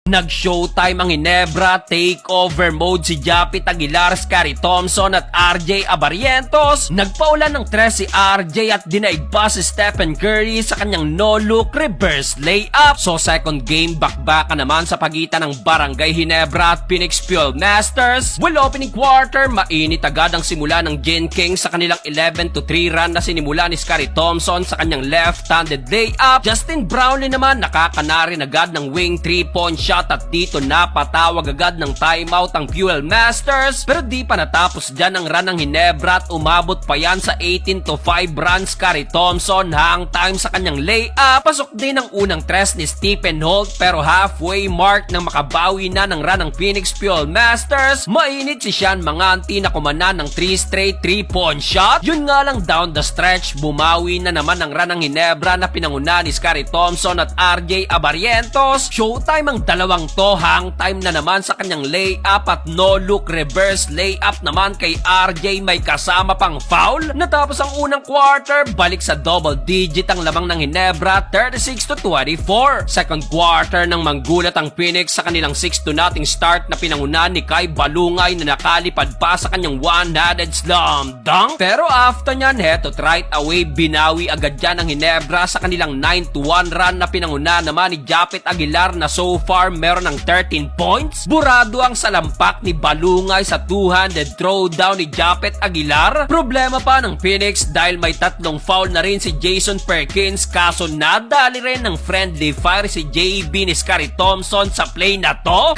Nag-showtime ang Ginebra, takeover mode si Japit Aguilar, Scary Thompson at RJ Abarientos. Nagpaulan ng 3 si RJ at dinaig pa si Stephen Curry sa kanyang no-look reverse layup. So second game back-back naman sa pagitan ng Barangay Ginebra at Phoenix Fuel Masters. Well, opening quarter, mainit agad ang simula ng Gin Kings sa kanilang 11-3 run na sinimula ni Scary Thompson sa kanyang left-handed layup. Justin Brownlee naman nakakanarin agad ng wing 3-point shot at dito napatawag agad ng timeout ang Fuel Masters. Pero di pa natapos dyan ang run ng Ginebra at umabot pa yan sa 18-5 runs. Scary Thompson hang time sa kanyang layup. Pasok din ang unang tres ni Stephen Holt pero halfway mark nang makabawi na ng run ng Phoenix Fuel Masters. Mainit si Sean Manganti na kumana ng 3 straight 3-point shot. Yun nga lang down the stretch, bumawi na naman ang run ng Ginebra na pinanguna ni Scary Thompson at RJ Abarientos. Showtime ang dalawang to, hang time na naman sa kanyang layup at no-look reverse layup naman kay RJ, may kasama pang foul. Natapos ang unang quarter, balik sa double digit ang lamang ng Ginebra, 36-24. Second quarter nang manggulat ang Phoenix sa kanilang 6-0 start na pinangunan ni Kai Balungay na nakalipad pa sa kanyang one-handed slam dunk. Pero after nyan, heto't right away binawi agad dyan ang Ginebra sa kanilang 9-1 run na pinanguna naman ni Japit Aguilar na so far meron ng 13 points. Burado ang salampak ni Balungay sa two-handed throwdown ni Japit Aguilar. Problema pa ng Phoenix dahil may tatlong foul na rin si Jason Perkins, kaso nadali rin ng friendly fire si JB ni Scary Thompson sa play na to.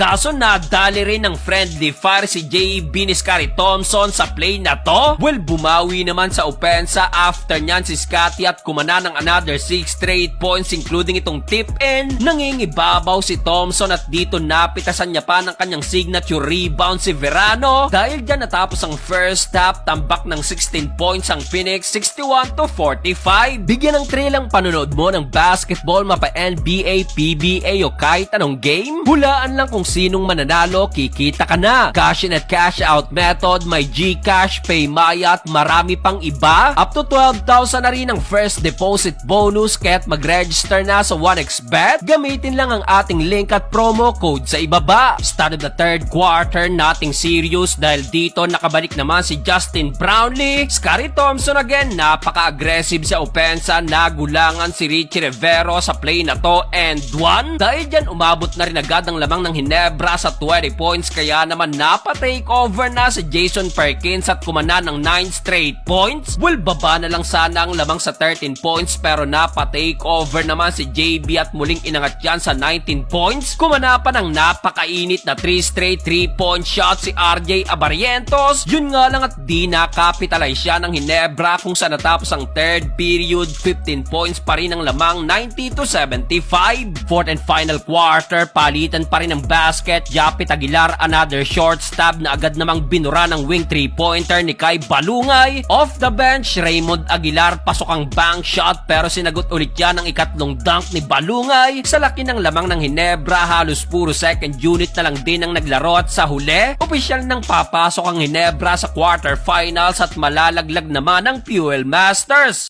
Well, bumawi naman sa opensa after nyan si Scotty at kumana ng another 6 straight points including itong tip-in. Nangingibabaw si Thompson at dito napitasan niya pa ng kanyang signature rebound si Verano. Dahil dyan natapos ang first half, tambak ng 16 points ang Phoenix, 61-45. Bigyan ng thrill ang panonood mo ng basketball, mapa NBA, PBA o kahit anong game. Hulaan lang kung sinong mananalo, kikita ka na. Cash in at cash out method, may GCash, PayMaya at marami pang iba. Up to 12,000 na rin ang first deposit bonus kaya't mag-register na sa 1xBet. Gamitin lang ang ating link at promo code sa ibaba. Start of the third quarter nating serious dahil dito nakabalik naman si Justin Brownlee. Scary Thompson again, napaka-aggressive sa opensa, nagulangan si Richie Rivero sa play na to and one. Dahil dyan umabot na rin agad ang lamang ng Ginebra sa 20 points kaya naman napa-takeover na si Jason Perkins at kumana ng 9 straight points. Well, baba na lang sana ang lamang sa 13 points pero napa-takeover naman si JB at muling inangat yan sa 19 points. Kumana pa ng napakainit na 3 straight 3-point shot si RJ Abarientos. Yun nga lang at di nakapitalize siya ng Ginebra kung saan natapos ang third period, 15 points pa rin ang lamang, 90-75. Fourth and final quarter, palitan pa rin ang basket. Japit Aguilar, another short stab na agad namang binura ng wing 3-pointer ni Kai Balungay. Off the bench, Raymond Aguilar, pasok ang bank shot pero sinagot ulit yan ng ikatlong dunk ni Balungay. Sa laki ng lamang ng Ginebra, halos puro second unit na lang din ang naglaro at sa huli, opisyal nang papasok ang Ginebra sa quarterfinals at malalaglag naman ang Fuel Masters.